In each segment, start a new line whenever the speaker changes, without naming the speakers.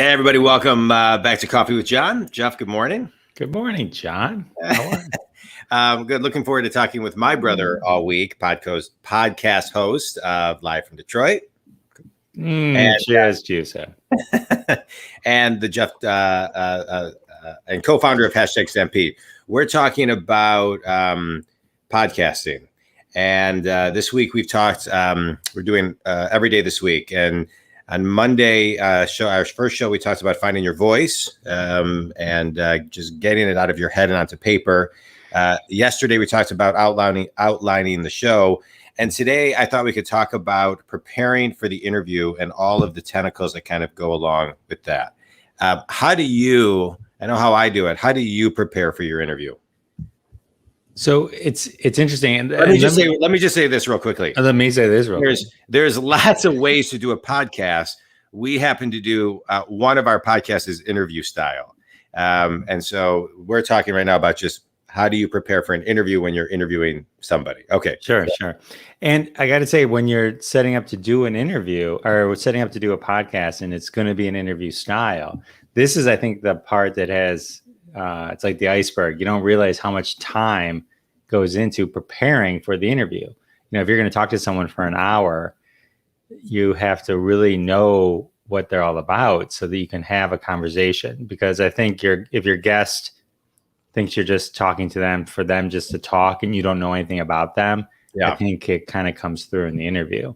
Hey everybody, welcome back to Coffee with John. Jeff, good morning.
Good morning, John. How are you?
Good. Looking forward to talking with my brother all week, podcast host live from Detroit.
Cheers to you, sir.
And the Jeff and co-founder of #Stampede. We're talking about podcasting. And this week we've talked, we're doing every day this week. And on Monday, our first show, we talked about finding your voice and just getting it out of your head and onto paper. Yesterday, we talked about outlining the show. And today, I thought we could talk about preparing for the interview and all of the tentacles that kind of go along with that. How do you, I know how I do it, how do you prepare for your interview?
So it's interesting. And
let me just say this real quickly.
Let me say this real quick.
There's lots of ways to do a podcast. We happen to do one of our podcasts is interview style. And so we're talking right now about just how do you prepare for an interview when you're interviewing somebody? Okay.
Sure. And I got to say, when you're setting up to do an interview or setting up to do a podcast and it's going to be an interview style, this is, I think, the part that has, it's like the iceberg. You don't realize how much time goes into preparing for the interview. You know, if you're going to talk to someone for an hour, you have to really know what they're all about so that you can have a conversation. Because I think if your guest thinks you're just talking to them for them just to talk and you don't know anything about them, I think it kind of comes through in the interview.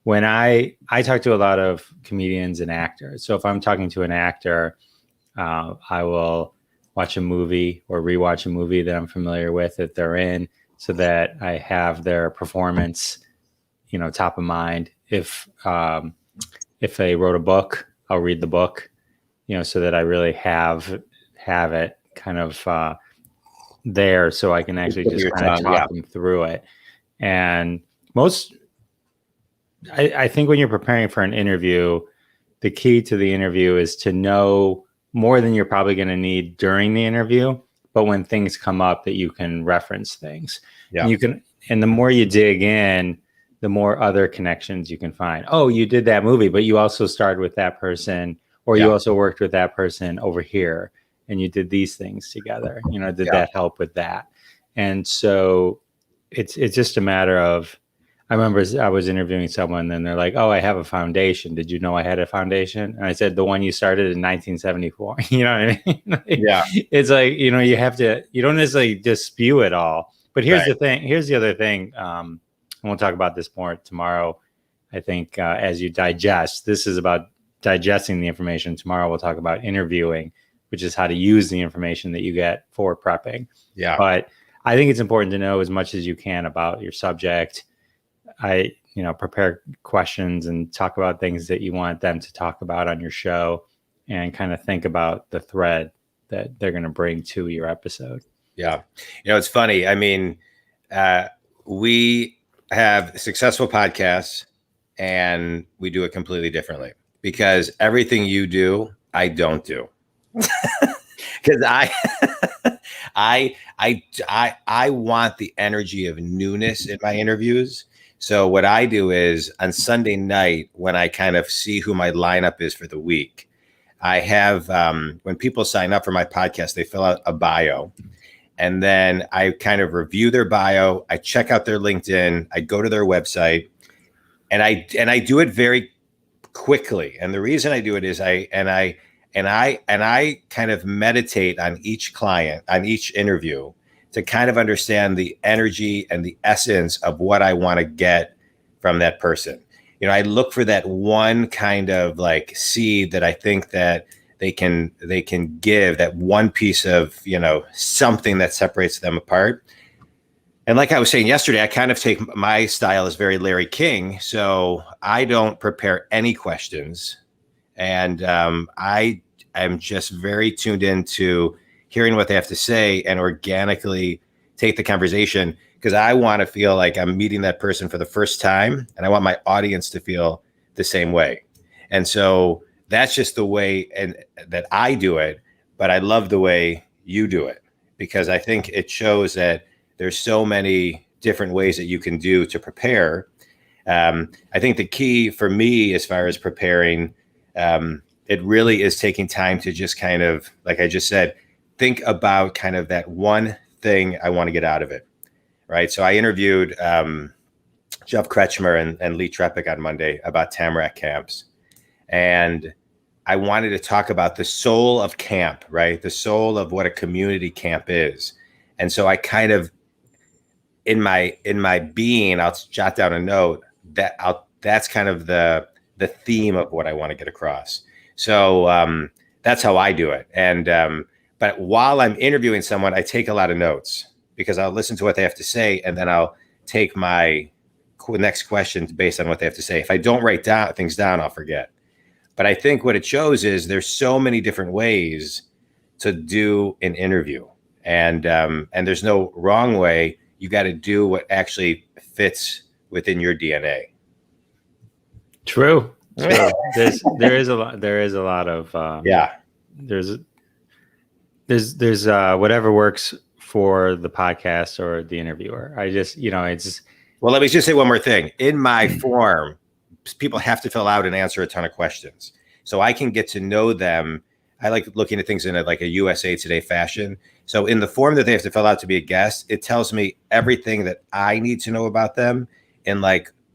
When I talk to a lot of comedians and actors. So if I'm talking to an actor, I will watch a movie or rewatch a movie that I'm familiar with that they're in so that I have their performance, top of mind. If they wrote a book, I'll read the book, so that I really have it kind of there so I can actually just kind of talk them through it. And I think when you're preparing for an interview, the key to the interview is to know more than you're probably going to need during the interview, but when things come up that you can reference things. Yeah. And the more you dig in, the more other connections you can find. Oh, you did that movie, but you also starred with that person, or you also worked with that person over here, and you did these things together. Did that help with that? And so it's just a matter of, I remember I was interviewing someone and they're like, oh, I have a foundation. Did you know I had a foundation? And I said, the one you started in 1974. You know what I mean? It's like, you don't necessarily just spew it all. But here's the thing. Here's the other thing. And we'll talk about this more tomorrow. I think as you digest, this is about digesting the information. Tomorrow we'll talk about interviewing, which is how to use the information that you get for prepping. Yeah. But I think it's important to know as much as you can about your subject. I prepare questions and talk about things that you want them to talk about on your show and kind of think about the thread that they're going to bring to your episode.
Yeah. It's funny. I mean, we have successful podcasts and we do it completely differently because everything you do, I don't do. Because I want the energy of newness in my interviews. So what I do is on Sunday night, when I kind of see who my lineup is for the week, I have, when people sign up for my podcast, they fill out a bio. And then I kind of review their bio. I check out their LinkedIn. I go to their website and I do it very quickly. And the reason I do it is I kind of meditate on each client, on each interview, to kind of understand the energy and the essence of what I want to get from that person. I look for that one kind of like seed that I think that they can give, that one piece of, something that separates them apart. And like I was saying yesterday, I kind of take my style is very Larry King. So I don't prepare any questions. And I am just very tuned into hearing what they have to say and organically take the conversation because I want to feel like I'm meeting that person for the first time and I want my audience to feel the same way. And so that's just the way that I do it, but I love the way you do it because I think it shows that there's so many different ways that you can do to prepare. I think the key for me as far as preparing, it really is taking time to just kind of, like I just said, think about kind of that one thing I want to get out of it, right? So I interviewed Jeff Kretschmer and Lee Trepic on Monday about Tamarack camps. And I wanted to talk about the soul of camp, right? The soul of what a community camp is. And so I kind of, in my being, I'll jot down a note that's kind of the theme of what I want to get across. So that's how I do it. And but while I'm interviewing someone, I take a lot of notes because I'll listen to what they have to say, and then I'll take my next questions based on what they have to say. If I don't write things down, I'll forget. But I think what it shows is there's so many different ways to do an interview, and there's no wrong way. You got to do what actually fits within your DNA.
True. There is a lot of there's whatever works for the podcast or the interviewer. I just, it's.
Well, let me just say one more thing. In my form, people have to fill out and answer a ton of questions, so I can get to know them. I like looking at things in a USA Today fashion. So in the form that they have to fill out to be a guest, it tells me everything that I need to know about them, and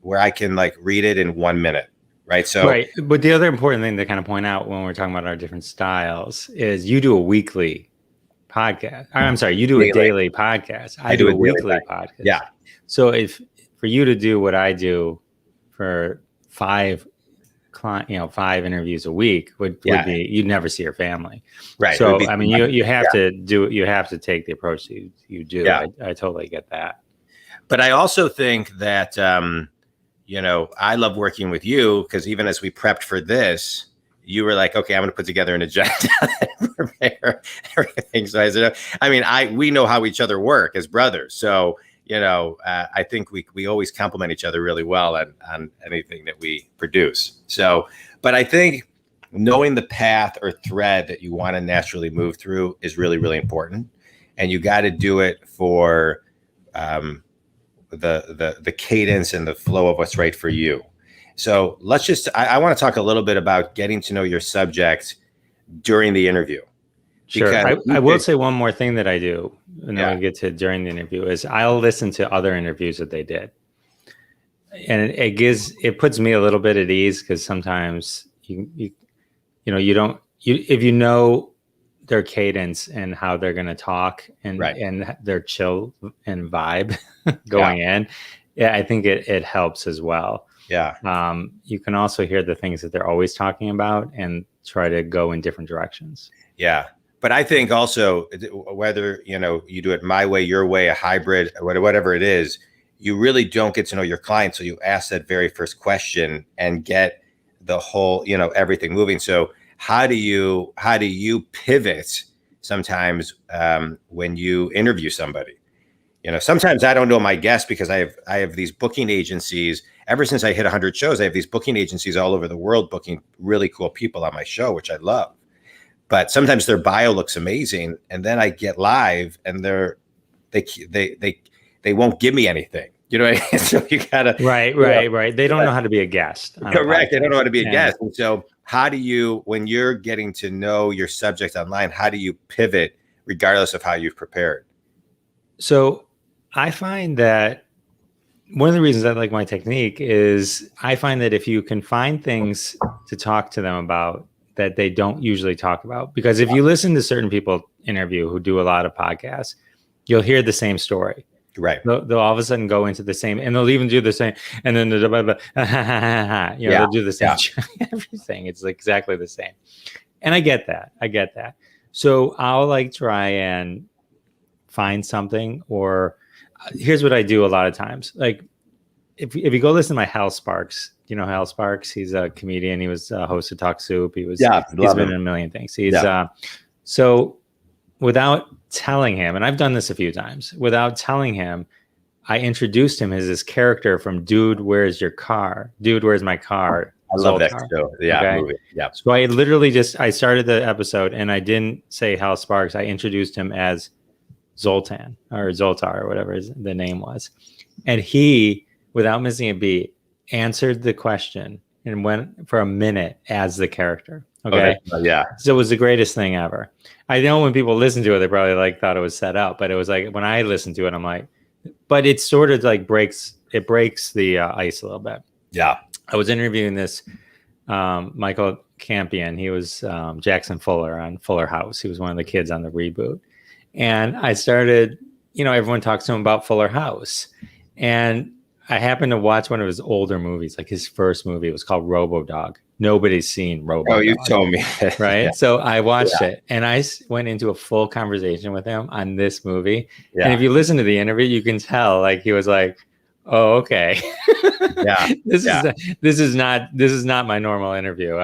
where I can read it in 1 minute. Right. So,
right. But the other important thing to kind of point out when we're talking about our different styles is you do a weekly podcast. I'm sorry, you do a daily podcast. I do a weekly podcast.
Yeah.
So for you to do what I do for 5 interviews a week would be, you'd never see your family.
Right.
So, I mean, you have to take the approach you do.
Yeah.
I totally get that.
But I also think that, I love working with you because even as we prepped for this, you were like, okay, I'm going to put together an agenda and prepare everything. So I said, we know how each other work as brothers. So, I think we always complement each other really well on anything that we produce. So, but I think knowing the path or thread that you want to naturally move through is really, really important. And you got to do it for, the cadence and the flow of what's right for you. So I want to talk a little bit about getting to know your subject during the interview.
Sure. I will say one more thing that I do, and then we get to during the interview, is I'll listen to other interviews that they did. And it puts me a little bit at ease because sometimes if you know their cadence and how they're going to talk and their chill and vibe going in, I think it helps as well.
Yeah.
You can also hear the things that they're always talking about and try to go in different directions.
Yeah. But I think also whether, you do it my way, your way, a hybrid, whatever it is, you really don't get to know your client. So you ask that very first question and get the whole, everything moving. So how do you pivot sometimes when you interview somebody? Sometimes I don't know my guests because I have these booking agencies. Ever since I hit 100 shows, I have these booking agencies all over the world booking really cool people on my show, which I love. But sometimes their bio looks amazing, and then I get live, and they won't give me anything. You know what I mean? So you gotta
right. They don't know how to be a guest.
Correct. They don't know how to be a guest. And so how do you, when you're getting to know your subject online, how do you pivot regardless of how you've prepared?
So I find that one of the reasons I like my technique is I find that if you can find things to talk to them about that they don't usually talk about, because if you listen to certain people interview who do a lot of podcasts, you'll hear the same story.
Right.
They'll all of a sudden go into the same, and they'll even do the same, and then they'll do the same everything. It's exactly the same. And I get that. So I'll try and find something, or here's what I do a lot of times. If you go listen to my Hal Sparks, Hal Sparks, he's a comedian. He was a host of Talk Soup. He's been in a million things. So without telling him, and I've done this a few times, without telling him, I introduced him as this character from Dude, Where's Your Car? Dude, Where's My Car?
I love that show. Yeah. Movie. Yeah.
So I literally I started the episode and I didn't say Hal Sparks. I introduced him as Zoltan or Zoltar or whatever the name was. And he, without missing a beat, answered the question and went for a minute as the character.
Oh,
Okay.
yeah.
So it was the greatest thing ever. I know when people listen to it, they probably like thought it was set up, but it was like when I listened to it, I'm like, but it sort of like breaks the ice a little bit.
Yeah.
I was interviewing this Michael Campion. He was Jackson Fuller on Fuller House. He was one of the kids on the reboot. And I started, everyone talks to him about Fuller House. And I happened to watch one of his older movies, like his first movie. It was called RoboDog. Nobody's seen RoboDog.
Oh, you told me.
Right?
Yeah.
So I watched it, and I went into a full conversation with him on this movie.
Yeah.
And if you listen to the interview, you can tell, like, he was like, "Oh, okay.
Yeah.
This is not my normal interview.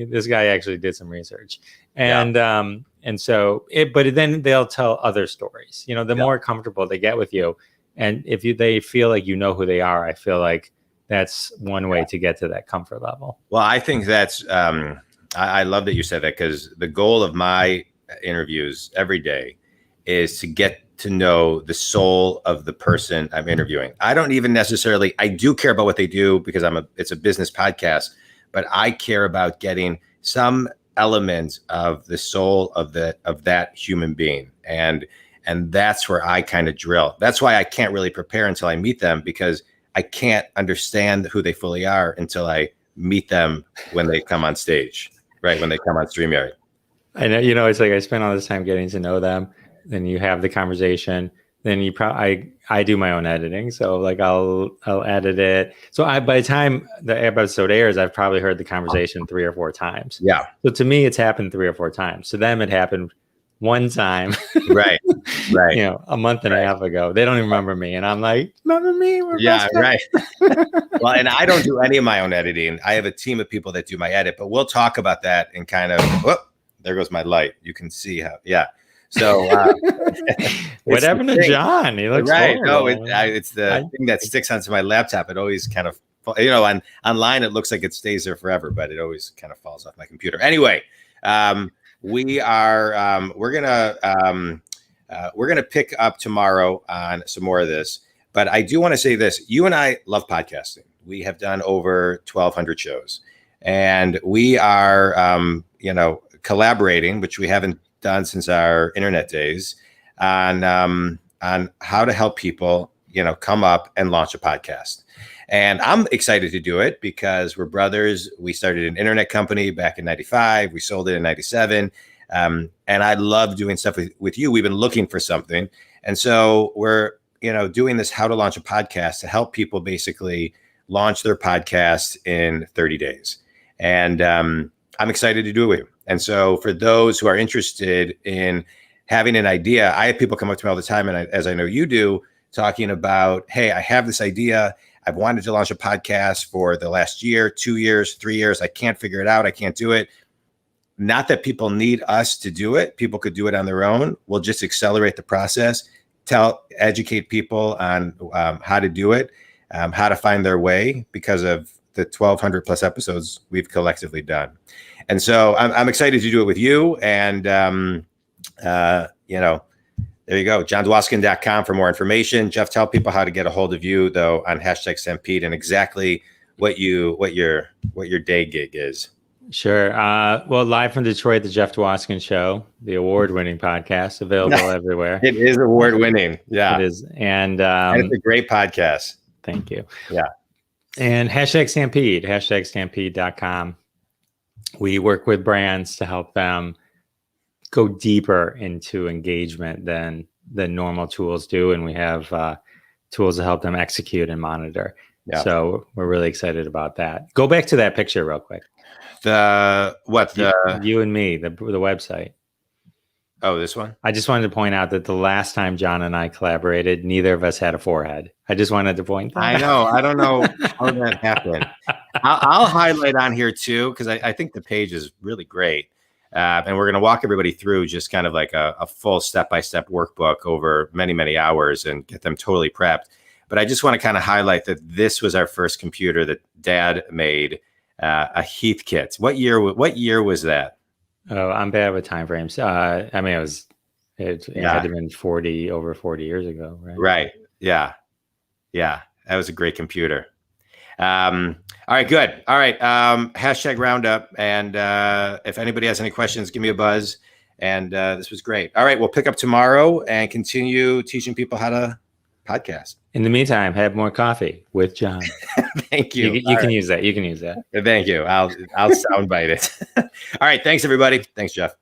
This guy actually did some research." And but then they'll tell other stories. The more comfortable they get with you, and if they feel like you know who they are, I feel like that's one way to get to that comfort level.
Well, I think that's I love that you said that, because the goal of my interviews every day is to get to know the soul of the person I'm interviewing. I don't even necessarily, I do care about what they do because it's a business podcast, but I care about getting some element of the soul of that human being. And that's where I kind of drill. That's why I can't really prepare until I meet them, because I can't understand who they fully are until I meet them when they come on stage, right? When they come on StreamYard.
I know, it's like I spend all this time getting to know them. Then you have the conversation. Then I do my own editing. So like I'll edit it. So by the time the episode airs, I've probably heard the conversation 3 or 4 times.
Yeah.
So to me, it's happened 3 or 4 times. To them, it happened one time.
Right.
A month and a half ago. They don't even remember me. And I'm like, remember me?
Yeah, right. Well, and I don't do any of my own editing. I have a team of people that do my edit, but we'll talk about that and kind of, there goes my light. You can see how, yeah. So
what happened to John? He looks
right.
horrible.
No, it's the thing that sticks onto my laptop. It always kind of, online it looks like it stays there forever, but it always kind of falls off my computer. Anyway, we're gonna pick up tomorrow on some more of this. But I do want to say this: you and I love podcasting. We have done over 1,200 shows, and we are, collaborating, which we haven't done since our internet days, on how to help people, come up and launch a podcast. And I'm excited to do it because we're brothers. We started an internet company back in '95. We sold it in '97. And I love doing stuff with you. We've been looking for something. And so we're, doing this how to launch a podcast to help people basically launch their podcast in 30 days. And I'm excited to do it with you. And so for those who are interested in having an idea, I have people come up to me all the time, and as I know you do, talking about, hey, I have this idea. I've wanted to launch a podcast for the last year, 2 years, 3 years. I can't figure it out. I can't do it. Not that people need us to do it. People could do it on their own. We'll just accelerate the process, educate people on how to do it, how to find their way because of the 1,200 plus episodes we've collectively done. And so I'm excited to do it with you. And, there you go. JohnDwoskin.com for more information. Jeff, tell people how to get a hold of you, though, on #Stampede and exactly what your day gig is.
Sure. Well, live from Detroit, the Jeff Dwoskin Show, the award-winning podcast, available everywhere.
It is award-winning. Yeah,
it is, and
it's a great podcast.
Thank you.
Yeah,
and #Stampede, #Stampede.com. We work with brands to help them go deeper into engagement than the normal tools do, and we have tools to help them execute and monitor. Yeah. So we're really excited about that. Go back to that picture real quick.
You
and me, the website.
Oh, this one?
I just wanted to point out that the last time John and I collaborated, neither of us had a forehead. I just wanted to point that out.
I know. I don't know how that happened. I'll highlight on here too, because I think the page is really great. And we're going to walk everybody through just kind of like a full step-by-step workbook over many, many hours and get them totally prepped. But I just want to kind of highlight that this was our first computer that Dad made, a Heath kit. What year was that?
Oh, I'm bad with time frames. I mean, it had to have been over 40 years ago, right?
Right. Yeah. Yeah. That was a great computer. All right, good. All right. Hashtag roundup. And if anybody has any questions, give me a buzz. And this was great. All right, we'll pick up tomorrow and continue teaching people how to podcast.
In the meantime, have more coffee with John.
Thank you.
You can use that. You can use that.
Thank you. I'll soundbite it. All right. Thanks, everybody. Thanks, Jeff.